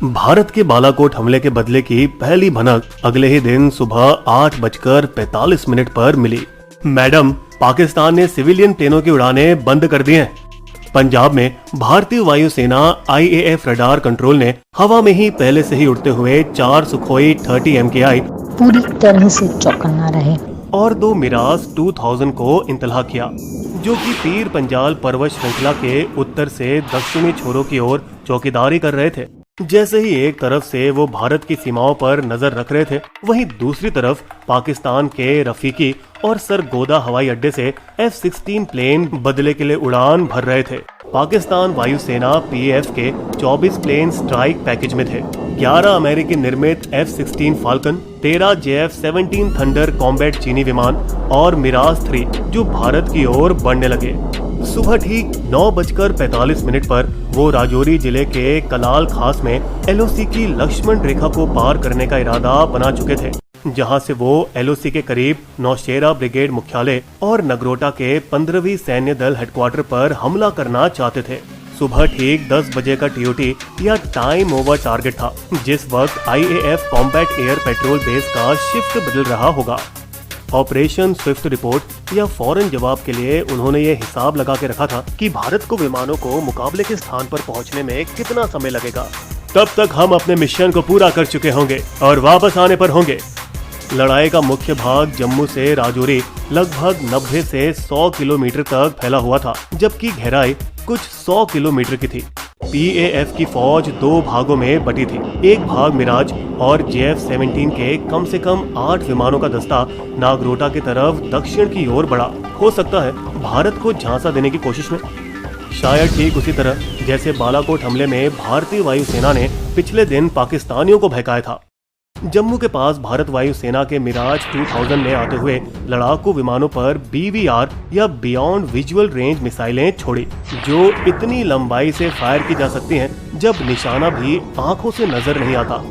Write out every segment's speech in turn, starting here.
भारत के बालाकोट हमले के बदले की पहली भनक अगले ही दिन सुबह 8:45 पर मिली। मैडम, पाकिस्तान ने सिविलियन प्लेनों की उड़ानें बंद कर दी हैं। पंजाब में भारतीय वायुसेना IAF रडार कंट्रोल ने हवा में ही पहले से ही उड़ते हुए 4 सुखोई 30 MKI पूरी तरह से चौकन्ना रहे और 2 मिराज 2000 को इंतला किया, जो कि पीर पंजाल पर्वत श्रृंखला के उत्तर से दक्षिणी छोरों की ओर चौकीदारी कर रहे थे। जैसे ही एक तरफ से वो भारत की सीमाओं पर नजर रख रहे थे, वहीं दूसरी तरफ पाकिस्तान के रफीकी और सरगोदा हवाई अड्डे से F-16 प्लेन बदले के लिए उड़ान भर रहे थे। पाकिस्तान वायुसेना PAF के 24 प्लेन स्ट्राइक पैकेज में थे। 11 अमेरिकी निर्मित F-16 falcon, 13 JF-17 thunder combat चीनी विमान और मिराज 3 जो भारत की ओर बढ़ने लगे। सुबह ठीक 9:45 पर वो राजौरी जिले के कलाल खास में LOC की लक्ष्मण रेखा को पार करने का इरादा बना चुके थे, जहां से वो LOC के करीब नौशेरा ब्रिगेड मुख्यालय और नगरोटा के 15वीं सैन्य दल हेडक्वार्टर पर हमला करना चाहते थे। सुबह ठीक 10 बजे का TOT या टाइम ओवर टारगेट था, जिस वक्त IAF combat air petrol base का शिफ्ट बदल रहा होगा। ऑपरेशन स्विफ्ट रिपोर्ट या फौरन जवाब के लिए उन्होंने ये हिसाब लगा के रखा था कि भारत को विमानों को मुकाबले के स्थान पर पहुंचने में कितना समय लगेगा। तब तक हम अपने मिशन को पूरा कर चुके होंगे और वापस आने पर होंगे। लड़ाई का मुख्य भाग जम्मू से राजौरी लगभग 90 से 100 किलोमीटर तक फैला हुआ था, जबकि गहराई कुछ 100 किलोमीटर की थी। PAF की फौज 2 भागों में बटी थी। एक भाग मिराज और JF-17 के कम से कम 8 विमानों का दस्ता नागरोटा की तरफ दक्षिण की ओर बढ़ा, हो सकता है भारत को झांसा देने की कोशिश में। शायद ठीक उसी तरह जैसे बालाकोट हमले में भारतीय वायुसेना ने पिछले दिन पाकिस्तानियों को बहकाया था। जम्मू के पास भारत वायुसेना के मिराज 2000 ने आते हुए लड़ाकू विमानों पर BVR या बियॉन्ड विजुअल रेंज मिसाइलें छोड़ी, जो इतनी लंबाई से फायर की जा सकती हैं जब निशाना भी आंखों से नजर नहीं आता।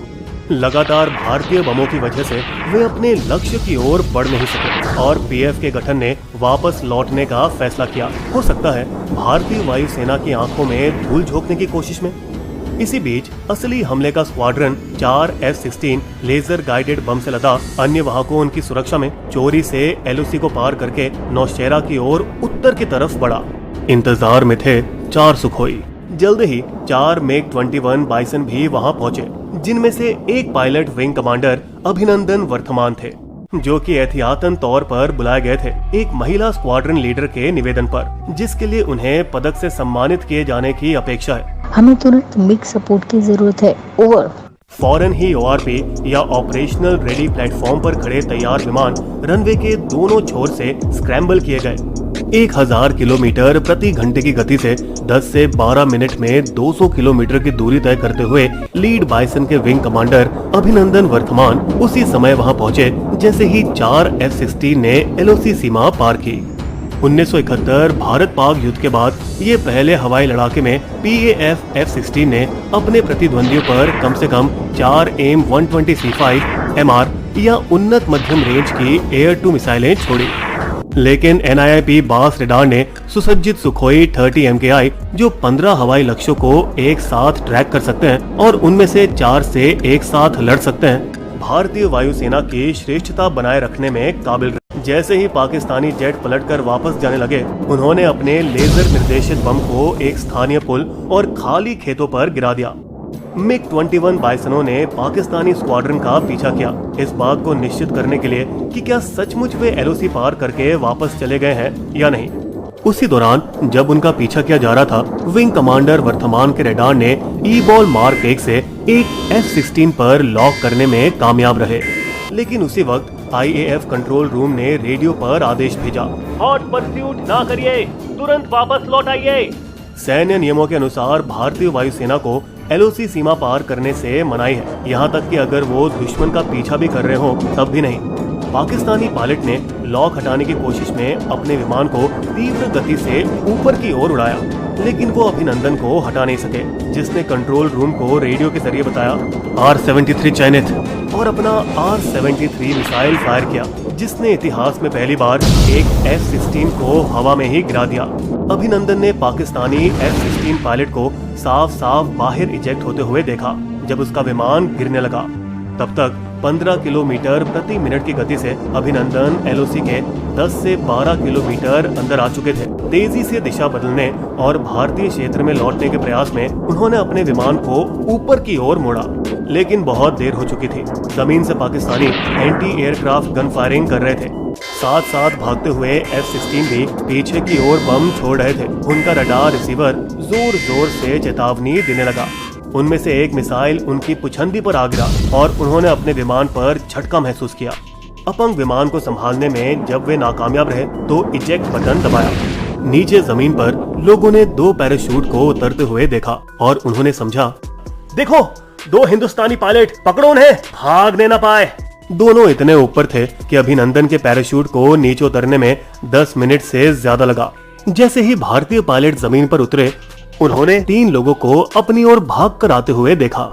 लगातार भारतीय बमों की वजह से वे अपने लक्ष्य की ओर बढ़ नहीं सके और PF के गठन ने वापस लौटने का फैसला किया। हो सकता है भारतीय वायुसेना की आंखों में धूल झोंकने की कोशिश में। इसी बीच असली हमले का squadron 4 F-16 laser guided bomb से लदा अन्य वाहकों उनकी सुरक्षा में चोरी से LOC को पार करके नौशेरा की ओर उत्तर की तरफ बढ़ा। इंतजार में थे 4 सुखोई। जल्द ही 4 MiG-21 बाइसन भी वहां पहुंचे, जिनमें से एक pilot wing commander Abhinandan Varthaman थे, जो कि एहतियातन तौर पर बुलाए गए थे एक महिला स्क्वाड्रन लीडर के निवेदन पर, जिसके लिए उन्हें पदक से सम्मानित किए जाने की अपेक्षा है। हमें तुरंत मिग सपोर्ट की जरूरत है, ओवर। फौरन ही ORP या ऑपरेशनल रेडी प्लेटफॉर्म पर खड़े तैयार विमान रनवे के दोनों छोर से स्क्रैम्बल किए गए। 1000 किलोमीटर प्रति घंटे की गति से 10 से 12 मिनट में 200 किलोमीटर की दूरी तय करते हुए लीड बाइसन के विंग कमांडर अभिनंदन वर्धमान उसी समय वहां पहुंचे जैसे ही 4 F-16 ने LOC सीमा पार की। 1971 भारत पाक युद्ध के बाद ये पहले हवाई लड़ाके में PAF F-16 ने अपने प्रतिद्वंदियों पर कम से कम 4 AIM-120C5 MR या उन्नत मध्यम रेंज की एयर टू मिसाइलें छोड़ी। लेकिन NIIP बास रडार ने सुसज्जित सुखोई 30 MKI जो 15 हवाई लक्ष्यों को एक साथ ट्रैक कर सकते हैं और उनमें से 4 से एक साथ लड़ सकते हैं, भारतीय वायुसेना की श्रेष्ठता बनाए रखने में काबिल। जैसे ही पाकिस्तानी जेट पलटकर वापस जाने लगे, उन्होंने अपने लेजर निर्देशित बम को एक स्थानीय पुल और खाली खेतों पर गिरा दिया। MiG-21 बाइसनों ने पाकिस्तानी स्क्वाड्रन का पीछा किया, इस बात को निश्चित करने के लिए कि क्या सचमुच वे LOC पार करके वापस चले गए हैं या नहीं। उसी दौरान जब उनका पीछा किया जा रहा था, विंग कमांडर वर्धमान के रडार ने E-बॉल मार्क 1 से एक F-16 पर लॉक करने में कामयाब रहे। लेकिन उसी वक्त IAF कंट्रोल रूम ने रेडियो पर आदेश भेजा, हॉट परस्यूट ना करिए, तुरंत वापस लौट आइए। सैन्य नियमों के अनुसार भारतीय वायुसेना को LOC सीमा पार करने से मनाही है, यहाँ तक कि अगर वो दुश्मन का पीछा भी कर रहे हो तब भी नहीं। पाकिस्तानी पायलट ने लॉक हटाने की कोशिश में अपने विमान को तीव्र गति से ऊपर की ओर उड़ाया, लेकिन वो अभिनंदन को हटा नहीं सके, जिसने कंट्रोल रूम को रेडियो के जरिए बताया R-73 चयनित और अपना R-73 मिसाइल फायर किया, जिसने इतिहास में पहली बार एक F-16 को हवा में ही गिरा दिया। अभिनंदन ने पाकिस्तानी F-16 पायलट को साफ साफ बाहर इजेक्ट होते हुए देखा जब उसका विमान गिरने लगा। तब तक 15 किलोमीटर प्रति मिनट की गति से अभिनंदन एलओसी के 10 से 12 किलोमीटर अंदर आ चुके थे। तेजी से दिशा बदलने और भारतीय क्षेत्र में लौटने के प्रयास में उन्होंने अपने विमान को ऊपर की ओर मोड़ा, लेकिन बहुत देर हो चुकी थी। जमीन से Pakistani anti aircraft gun firing कर रहे थे। साथ साथ भागते हुए F-16 भी पीछे की ओर बम छोड़ रहे थे। उनका रडार रिसीवर जोर जोर से चेतावनी देने लगा। उनमें से एक मिसाइल उनकी पुछंदी पर आ गिरा और उन्होंने अपने विमान पर झटका महसूस किया। अपंग विमान को संभालने में जब वे नाकामयाब रहे तो इजेक्ट बटन दबाया। नीचे जमीन पर लोगों ने 2 पैराशूट को उतरते हुए देखा और उन्होंने समझा, देखो 2 हिंदुस्तानी पायलट, पकड़ो उन्हें, भागने न पाए। दोनों इतने ऊपर थे कि अभिनंदन के पैराशूट को नीचे उतरने में 10 मिनट से ज्यादा लगा। जैसे ही भारतीय पायलट जमीन पर उतरे, उन्होंने 3 लोगों को अपनी ओर भाग कर आते हुए देखा।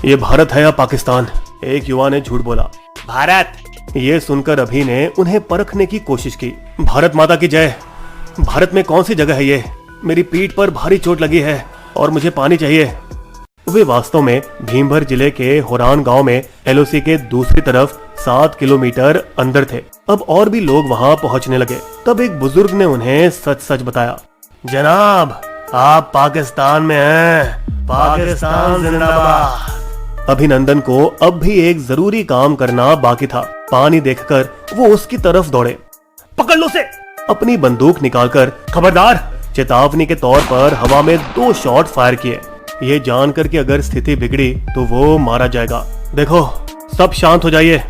ये भारत है या पाकिस्तान? एक युवा ने झूठ बोला। भारत। ये सुनकर अभी ने उन्हें परखने की कोशिश की। भारत माता की जय। भारत में कौन सी जगह है ये? मेरी पीठ पर भारी चोट लगी है और मुझे पानी चाहिए। वे वास्तव में भीमभर जिले के होरान गांव में एलओसी के दूसरी तरफ 7 किलोमीटर अंदर थे। अब और भी लोग वहां पहुंचने लगे। तब एक बुजुर्ग ने उन्हें सच सच बताया। जनाब, आप पाकिस्तान में हैं। पाकिस्तान जिंदाबाद। अभिनंदन को अब भी एक जरूरी काम करना बाकी था। पानी देखकर वो उसकी तरफ दौड़े। पकड़ लो उसे। अपनी बंदूक निकालकर खबरदार, चेतावनी के तौर पर हवा में 2 शॉट फायर किए, ये जानकर कि अगर स्थिति बिगड़ी तो वो मारा जाएगा। देखो, सब शांत हो जाइए।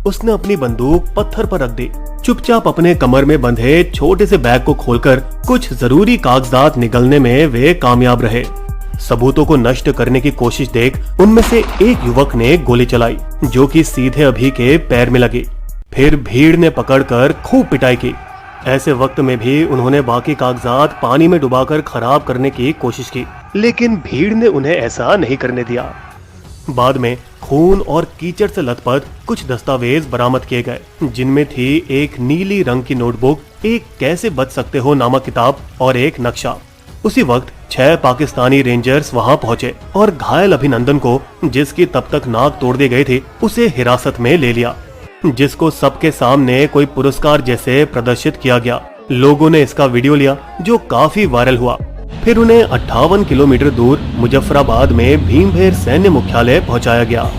उसने अपनी बंदूक पत्थर पर रख दी। चुपचाप अपने कमर में बंधे छोटे से बैग को खोलकर कुछ जरूरी कागजात निगलने में वे कामयाब रहे। सबूतों को नष्ट करने की कोशिश देख उनमें से एक युवक ने गोली चलाई, जो कि सीधे अभी के पैर में लगी। फिर भीड़ ने पकड़कर खूब पिटाई की। ऐसे वक्त में भी उन्होंने बाकी कागजात पानी में डुबाकर खराब करने की कोशिश की, लेकिन भीड़ ने उन्हें ऐसा नहीं करने दिया। बाद में खून और कीचड़ से लथपथ कुछ दस्तावेज बरामद किए गए, जिनमें थी एक नीली रंग की नोटबुक, एक कैसे बच सकते हो नामक किताब और एक नक्शा। उसी वक्त 6 पाकिस्तानी रेंजर्स वहां पहुंचे और घायल अभिनंदन को, जिसकी तब तक नाक तोड़ दी गई थी, उसे हिरासत में ले लिया, जिसको सबके सामने कोई पुरस्कार जैसे प्रदर्शित किया गया। लोगों ने इसका वीडियो लिया, जो काफी वायरल हुआ। फिर उन्हें 58 किलोमीटर दूर मुजफ्फराबाद में भीमभेर सैन्य मुख्यालय पहुंचाया गया।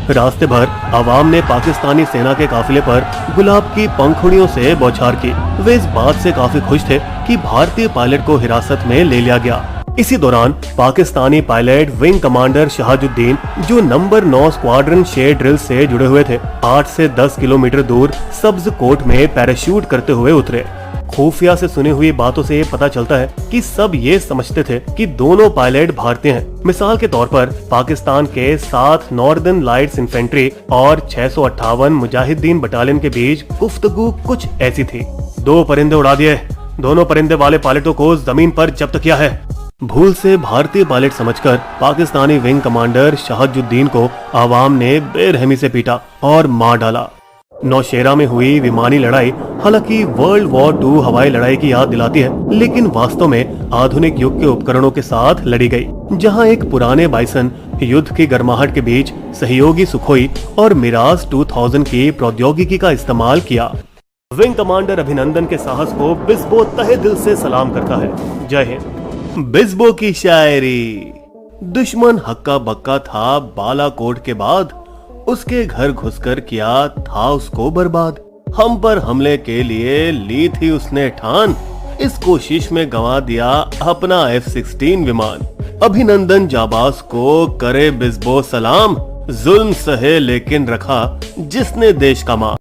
रास्ते भर आवाम ने पाकिस्तानी सेना के काफिले पर गुलाब की पंखुड़ियों से बौछार की। वे इस बात से काफी खुश थे कि भारतीय पायलट को हिरासत में ले लिया गया। इसी दौरान पाकिस्तानी पायलट विंग कमांडर शहाजुद्दीन, जो नंबर 9 स्क्वाड्रन शेयर ड्रिल से जुड़े हुए थे, 8 से 10 किलोमीटर दूर सब्ज कोट में पैराशूट करते हुए उतरे। खुफिया से सुनी हुई बातों से ये पता चलता है कि सब ये समझते थे कि दोनों पायलट भारतीय हैं। मिसाल के तौर पर पाकिस्तान के 7 नॉर्दर्न लाइट्स इन्फेंट्री और 658 मुजाहिदीन बटालियन के बीच गुफ्तगू कुछ ऐसी थी। 2 परिंदे उड़ा दिए, दोनों परिंदे वाले पायलटों को जमीन पर जब्त किया है। भूल से भारतीय पायलट समझकर पाकिस्तानी विंग कमांडर शहाजुद्दीन को आवाम ने बेरहमी से पीटा और मार डाला। नौशेरा में हुई विमानी लड़ाई हालांकि वर्ल्ड वॉर 2 हवाई लड़ाई की याद दिलाती है, लेकिन वास्तव में आधुनिक युग के उपकरणों के साथ लड़ी गई, जहां एक पुराने बाइसन युद्ध की गर्माहट के बीच सहयोगी सुखोई और मिराज 2000 की प्रौद्योगिकी का इस्तेमाल किया। विंग कमांडर अभिनंदन के साहस को बिस्बो तहे दिल से सलाम करता है। जय हिंद। बिस्बो की शायरी। दुश्मन हक्का बक्का था बालाकोट के बाद, उसके घर घुसकर किया था उसको बर्बाद। हम पर हमले के लिए ली थी उसने ठान, इस कोशिश में गंवा दिया अपना F-16 विमान। अभिनंदन जाबाज को करे बिस्बो सलाम, जुल्म सहे लेकिन रखा जिसने देश का मान।